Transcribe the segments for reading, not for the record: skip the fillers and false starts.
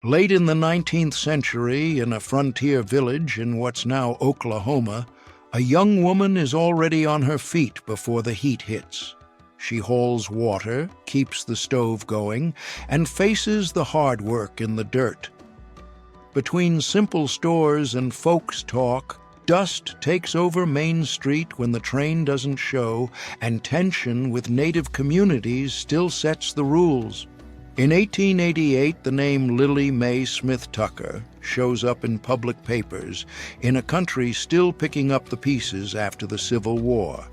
Late in the 19th century, in a frontier village in what's now Oklahoma, a young woman is already on her feet before the heat hits. She hauls water, keeps the stove going, and faces the hard work in the dirt. Between simple stores and folks' talk, dust takes over Main Street when the train doesn't show, and tension with native communities still sets the rules. In 1888, the name Lily Mae Smith Tucker shows up in public papers in a country still picking up the pieces after the Civil War.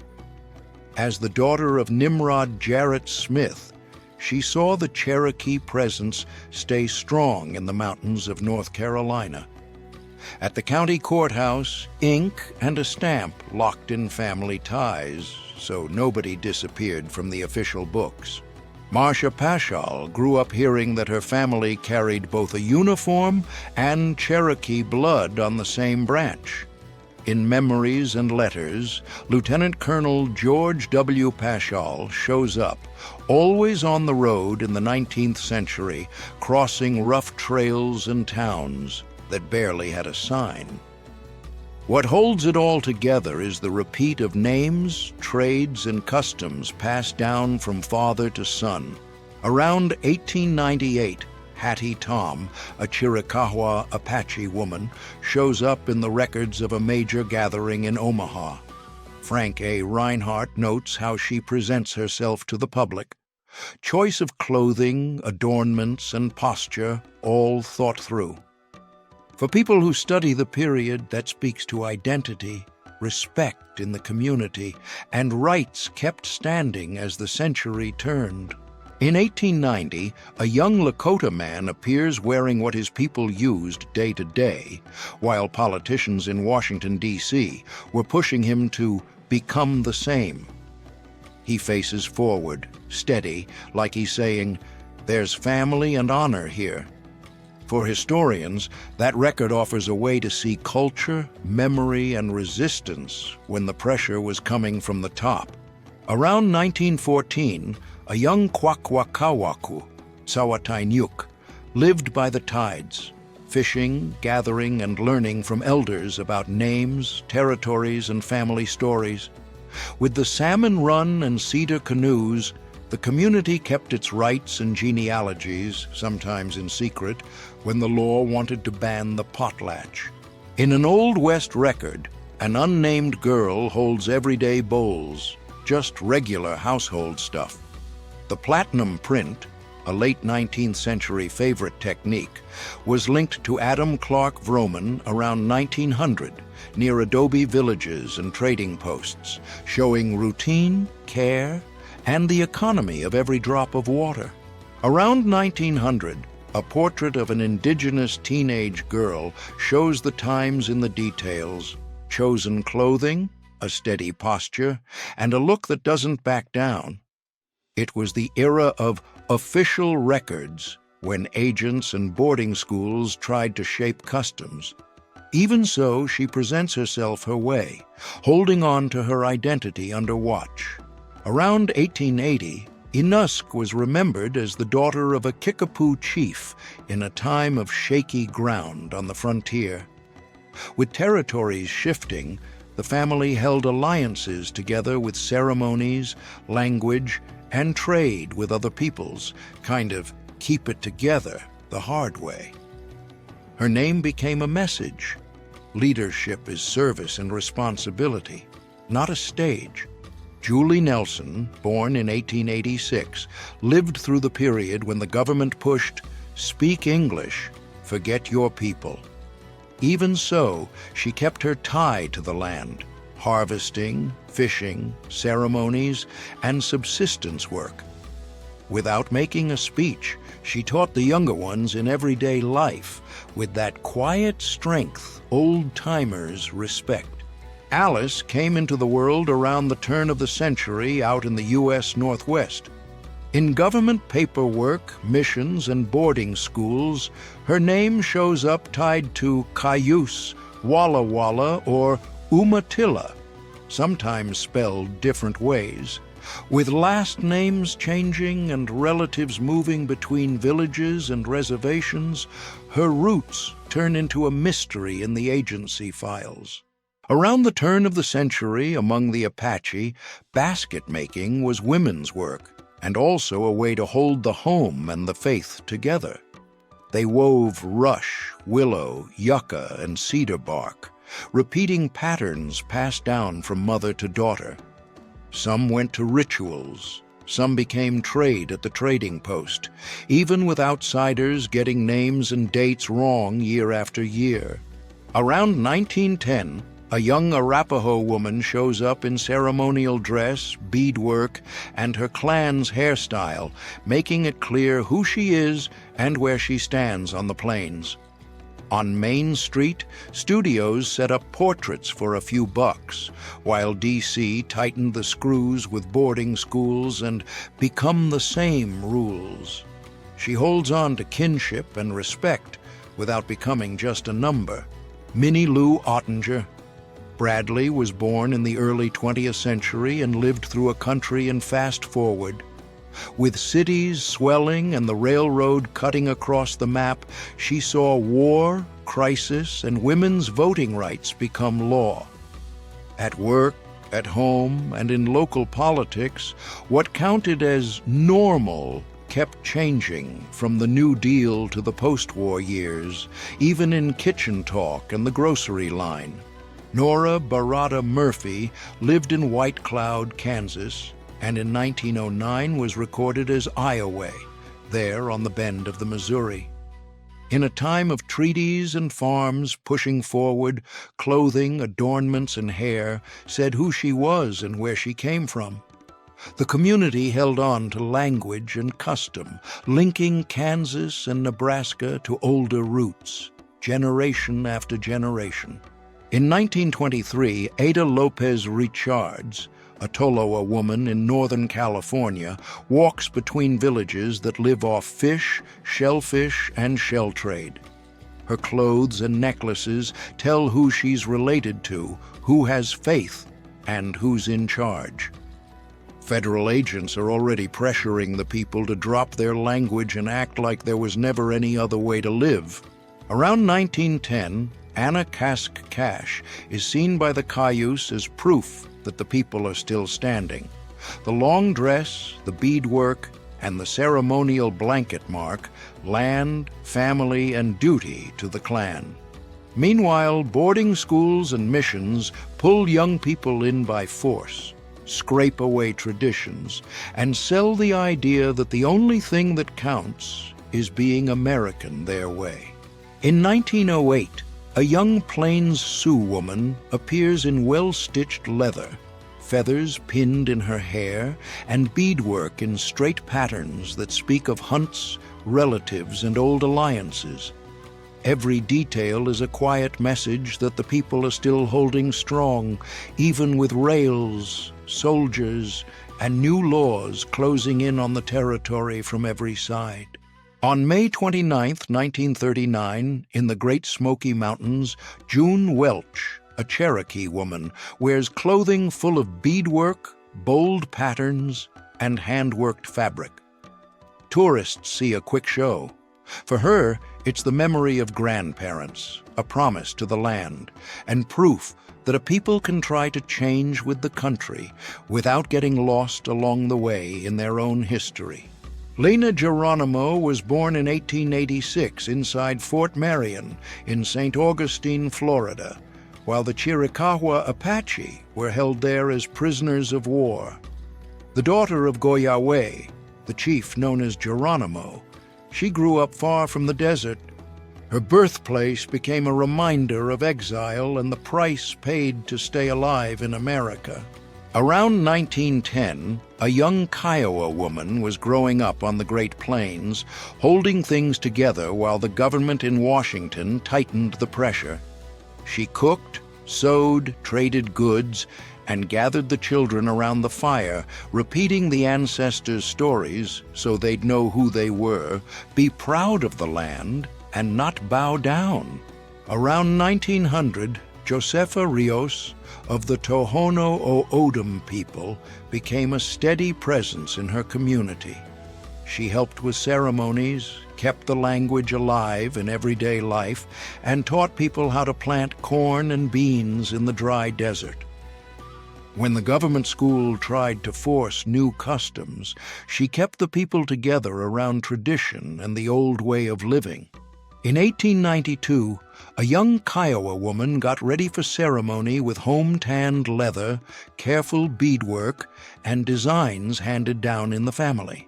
As the daughter of Nimrod Jarrett Smith, she saw the Cherokee presence stay strong in the mountains of North Carolina. At the county courthouse, ink and a stamp locked in family ties, so nobody disappeared from the official books. Marcia Paschal grew up hearing that her family carried both a uniform and Cherokee blood on the same branch. In Memories and Letters, Lieutenant Colonel George W. Paschal shows up, always on the road in the 19th century, crossing rough trails and towns that barely had a sign. What holds it all together is the repeat of names, trades, and customs passed down from father to son. Around 1898, Hattie Tom, a Chiricahua Apache woman, shows up in the records of a major gathering in Omaha. Frank A. Reinhardt notes how she presents herself to the public. Choice of clothing, adornments, and posture, all thought through. For people who study the period, that speaks to identity, respect in the community, and rights kept standing as the century turned. In 1890, a young Lakota man appears wearing what his people used day to day, while politicians in Washington, D.C. were pushing him to become the same. He faces forward, steady, like he's saying, "There's family and honor here." For historians, that record offers a way to see culture, memory, and resistance when the pressure was coming from the top. Around 1914, a young Kwakwakawaku, Tsawatainuk, lived by the tides, fishing, gathering, and learning from elders about names, territories, and family stories. With the salmon run and cedar canoes, the community kept its rights and genealogies, sometimes in secret, when the law wanted to ban the potlatch. In an Old West record, an unnamed girl holds everyday bowls, just regular household stuff. The platinum print, a late 19th century favorite technique, was linked to Adam Clark Vroman around 1900 near adobe villages and trading posts, showing routine, care, and the economy of every drop of water. Around 1900, a portrait of an indigenous teenage girl shows the times in the details: chosen clothing, a steady posture, and a look that doesn't back down. It was the era of official records, when agents and boarding schools tried to shape customs. Even so, she presents herself her way, holding on to her identity under watch. Around 1880, Inusk was remembered as the daughter of a Kickapoo chief in a time of shaky ground on the frontier. With territories shifting, the family held alliances together with ceremonies, language, and trade with other peoples, kind of keep it together the hard way. Her name became a message. Leadership is service and responsibility, not a stage. Julie Nelson, born in 1886, lived through the period when the government pushed, "Speak English, forget your people." Even so, she kept her tie to the land, harvesting, fishing, ceremonies, and subsistence work. Without making a speech, she taught the younger ones in everyday life with that quiet strength old-timers respect. Alice came into the world around the turn of the century out in the U.S. Northwest. In government paperwork, missions, and boarding schools, her name shows up tied to Cayuse, Walla Walla, or Umatilla, sometimes spelled different ways. With last names changing and relatives moving between villages and reservations, her roots turn into a mystery in the agency files. Around the turn of the century, among the Apache, basket-making was women's work, and also a way to hold the home and the faith together. They wove rush, willow, yucca, and cedar bark, repeating patterns passed down from mother to daughter. Some went to rituals, some became trade at the trading post, even with outsiders getting names and dates wrong year after year. Around 1910, a young Arapaho woman shows up in ceremonial dress, beadwork, and her clan's hairstyle, making it clear who she is and where she stands on the plains. On Main Street, studios set up portraits for a few bucks, while D.C. tightened the screws with boarding schools and become the same rules. She holds on to kinship and respect without becoming just a number. Minnie Lou Ottinger. Bradley was born in the early 20th century and lived through a country in fast forward. With cities swelling and the railroad cutting across the map, she saw war, crisis, and women's voting rights become law. At work, at home, and in local politics, what counted as normal kept changing from the New Deal to the post-war years, even in kitchen talk and the grocery line. Nora Barada Murphy lived in White Cloud, Kansas, and in 1909 was recorded as Iowa, there on the bend of the Missouri. In a time of treaties and farms pushing forward, clothing, adornments, and hair said who she was and where she came from. The community held on to language and custom, linking Kansas and Nebraska to older roots, generation after generation. In 1923, Ada Lopez Richards, a Tolowa woman in Northern California, walks between villages that live off fish, shellfish, and shell trade. Her clothes and necklaces tell who she's related to, who has faith, and who's in charge. Federal agents are already pressuring the people to drop their language and act like there was never any other way to live. Around 1910, Anna Kask Cash is seen by the Cayuse as proof that the people are still standing. The long dress, the beadwork, and the ceremonial blanket mark land, family, and duty to the clan. Meanwhile, boarding schools and missions pull young people in by force, scrape away traditions, and sell the idea that the only thing that counts is being American their way. In 1908, a young Plains Sioux woman appears in well-stitched leather, feathers pinned in her hair, and beadwork in straight patterns that speak of hunts, relatives, and old alliances. Every detail is a quiet message that the people are still holding strong, even with rails, soldiers, and new laws closing in on the territory from every side. On May 29, 1939, in the Great Smoky Mountains, June Welch, a Cherokee woman, wears clothing full of beadwork, bold patterns, and hand-worked fabric. Tourists see a quick show. For her, it's the memory of grandparents, a promise to the land, and proof that a people can try to change with the country without getting lost along the way in their own history. Lena Geronimo was born in 1886 inside Fort Marion in St. Augustine, Florida, while the Chiricahua Apache were held there as prisoners of war. The daughter of Goyahweh, the chief known as Geronimo, she grew up far from the desert. Her birthplace became a reminder of exile and the price paid to stay alive in America. Around 1910, a young Kiowa woman was growing up on the Great Plains, holding things together while the government in Washington tightened the pressure. She cooked, sewed, traded goods, and gathered the children around the fire, repeating the ancestors' stories so they'd know who they were, be proud of the land, and not bow down. Around 1900, Josefa Rios of the Tohono O'odham people became a steady presence in her community. She helped with ceremonies, kept the language alive in everyday life, and taught people how to plant corn and beans in the dry desert. When the government school tried to force new customs, she kept the people together around tradition and the old way of living. In 1892, a young Kiowa woman got ready for ceremony with home-tanned leather, careful beadwork, and designs handed down in the family.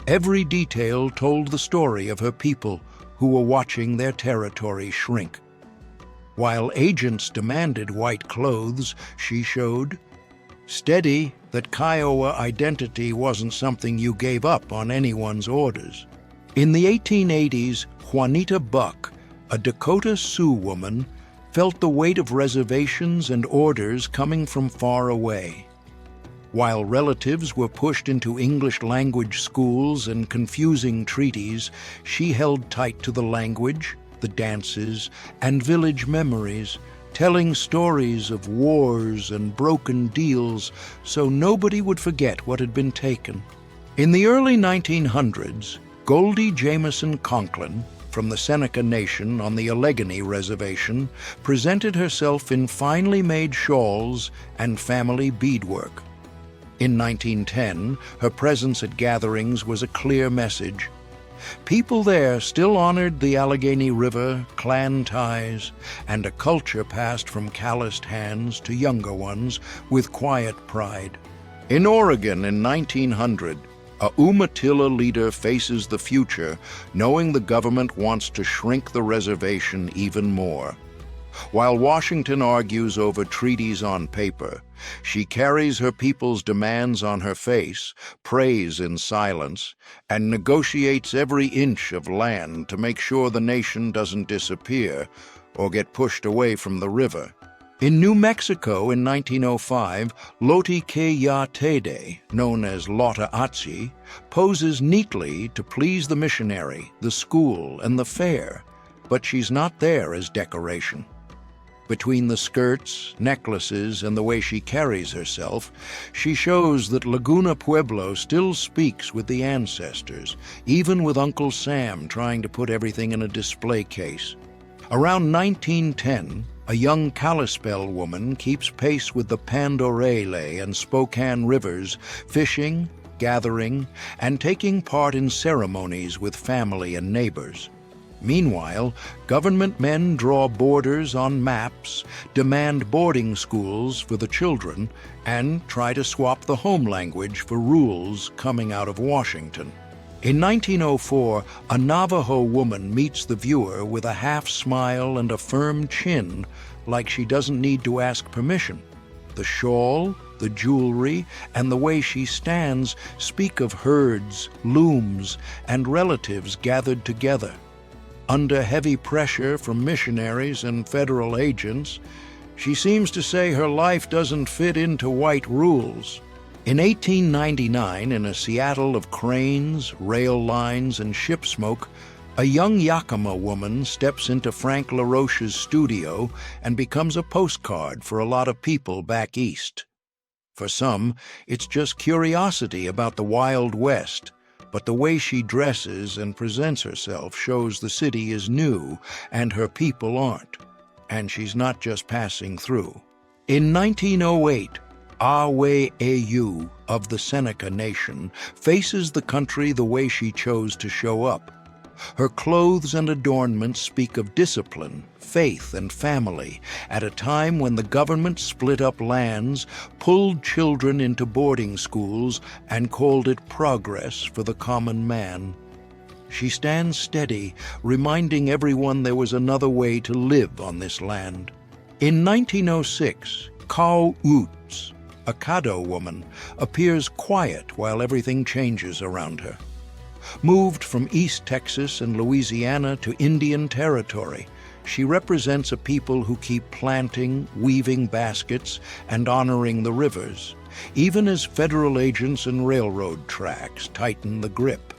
Every detail told the story of her people who were watching their territory shrink. While agents demanded white clothes, she showed steady that Kiowa identity wasn't something you gave up on anyone's orders. In the 1880s, Juanita Buck, a Dakota Sioux woman, felt the weight of reservations and orders coming from far away. While relatives were pushed into English-language schools and confusing treaties, she held tight to the language, the dances, and village memories, telling stories of wars and broken deals so nobody would forget what had been taken. In the early 1900s, Goldie Jamison Conklin, from the Seneca Nation on the Allegheny Reservation, presented herself in finely made shawls and family beadwork. In 1910, her presence at gatherings was a clear message. People there still honored the Allegheny River, clan ties, and a culture passed from calloused hands to younger ones with quiet pride. In Oregon in 1900, a Umatilla leader faces the future, knowing the government wants to shrink the reservation even more. While Washington argues over treaties on paper, she carries her people's demands on her face, prays in silence, and negotiates every inch of land to make sure the nation doesn't disappear or get pushed away from the river. In New Mexico in 1905, Loti Ke Tede, known as Lota Atsi, poses neatly to please the missionary, the school, and the fair, but she's not there as decoration. Between the skirts, necklaces, and the way she carries herself, she shows that Laguna Pueblo still speaks with the ancestors, even with Uncle Sam trying to put everything in a display case. Around 1910, a young Kalispel woman keeps pace with the Pandorele and Spokane rivers, fishing, gathering, and taking part in ceremonies with family and neighbors. Meanwhile, government men draw borders on maps, demand boarding schools for the children, and try to swap the home language for rules coming out of Washington. In 1904, a Navajo woman meets the viewer with a half-smile and a firm chin, like she doesn't need to ask permission. The shawl, the jewelry, and the way she stands speak of herds, looms, and relatives gathered together. Under heavy pressure from missionaries and federal agents, she seems to say her life doesn't fit into white rules. In 1899, in a Seattle of cranes, rail lines, and ship smoke, a young Yakima woman steps into Frank LaRoche's studio and becomes a postcard for a lot of people back east. For some, it's just curiosity about the Wild West, but the way she dresses and presents herself shows the city is new and her people aren't, and she's not just passing through. In 1908, Awe Au of the Seneca Nation faces the country the way she chose to show up. Her clothes and adornments speak of discipline, faith, and family at a time when the government split up lands, pulled children into boarding schools, and called it progress for the common man. She stands steady, reminding everyone there was another way to live on this land. In 1906, Kau Oots, a Caddo woman, appears quiet while everything changes around her. Moved from East Texas and Louisiana to Indian Territory, she represents a people who keep planting, weaving baskets, and honoring the rivers, even as federal agents and railroad tracks tighten the grip.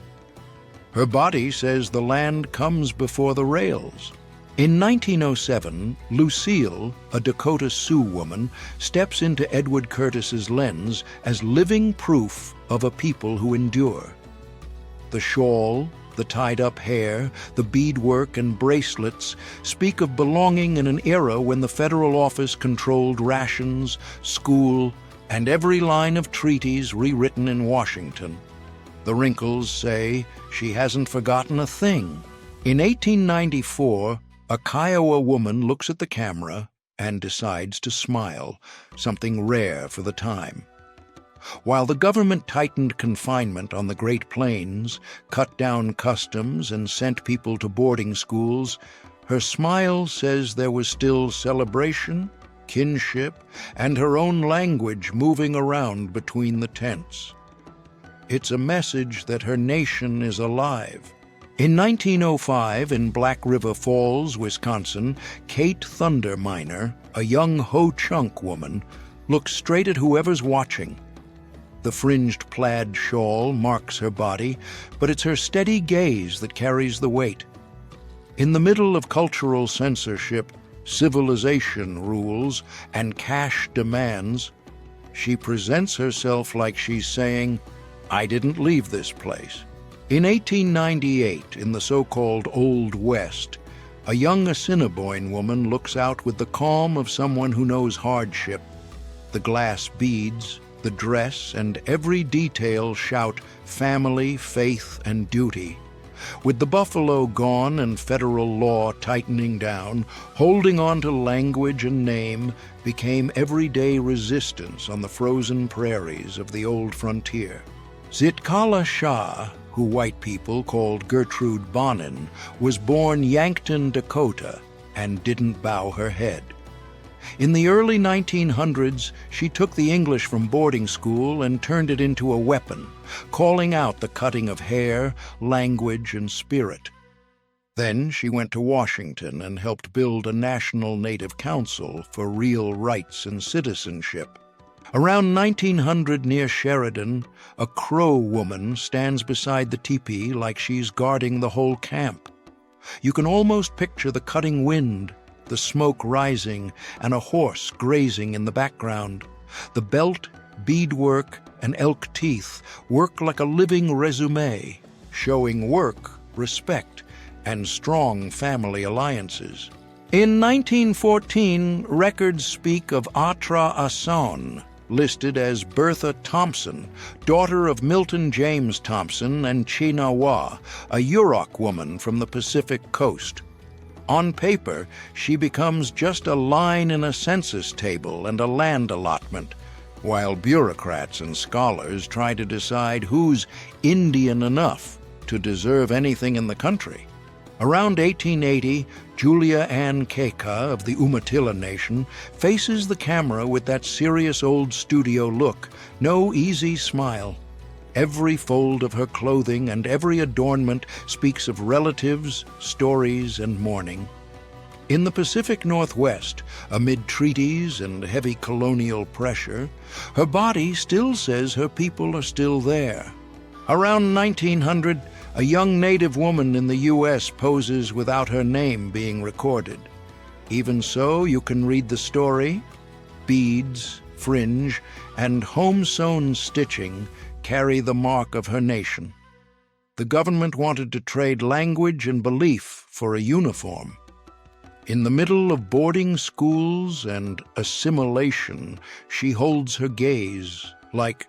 Her body says the land comes before the rails. In 1907, Lucille, a Dakota Sioux woman, steps into Edward Curtis's lens as living proof of a people who endure. The shawl, the tied-up hair, the beadwork and bracelets speak of belonging in an era when the federal office controlled rations, school, and every line of treaties rewritten in Washington. The wrinkles say she hasn't forgotten a thing. In 1894, a Kiowa woman looks at the camera and decides to smile, something rare for the time. While the government tightened confinement on the Great Plains, cut down customs, and sent people to boarding schools, her smile says there was still celebration, kinship, and her own language moving around between the tents. It's a message that her nation is alive. In 1905, in Black River Falls, Wisconsin, Kate Thunder Miner, a young Ho-Chunk woman, looks straight at whoever's watching. The fringed plaid shawl marks her body, but it's her steady gaze that carries the weight. In the middle of cultural censorship, civilization rules, and cash demands, she presents herself like she's saying, "I didn't leave this place." In 1898, in the so-called Old West, a young Assiniboine woman looks out with the calm of someone who knows hardship. The glass beads, the dress, and every detail shout family, faith, and duty. With the buffalo gone and federal law tightening down, holding on to language and name became everyday resistance on the frozen prairies of the old frontier. Zitkala Shah, who white people called Gertrude Bonin, was born Yankton, Dakota, and didn't bow her head. In the early 1900s, she took the English from boarding school and turned it into a weapon, calling out the cutting of hair, language, and spirit. Then she went to Washington and helped build a national Native Council for real rights and citizenship. Around 1900 near Sheridan, a Crow woman stands beside the teepee like she's guarding the whole camp. You can almost picture the cutting wind, the smoke rising, and a horse grazing in the background. The belt, beadwork, and elk teeth work like a living resume, showing work, respect, and strong family alliances. In 1914, records speak of Atra Asan, listed as Bertha Thompson, daughter of Milton James Thompson and Chinawa, a Yurok woman from the Pacific coast. On paper, she becomes just a line in a census table and a land allotment, while bureaucrats and scholars try to decide who's Indian enough to deserve anything in the country. Around 1880, Julia Ann Keka of the Umatilla Nation faces the camera with that serious old studio look, no easy smile. Every fold of her clothing and every adornment speaks of relatives, stories, and mourning. In the Pacific Northwest, amid treaties and heavy colonial pressure, her body still says her people are still there. Around 1900, a young Native woman in the U.S. poses without her name being recorded. Even so, you can read the story. Beads, fringe, and home-sewn stitching carry the mark of her nation. The government wanted to trade language and belief for a uniform. In the middle of boarding schools and assimilation, she holds her gaze like,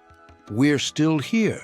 "We're still here."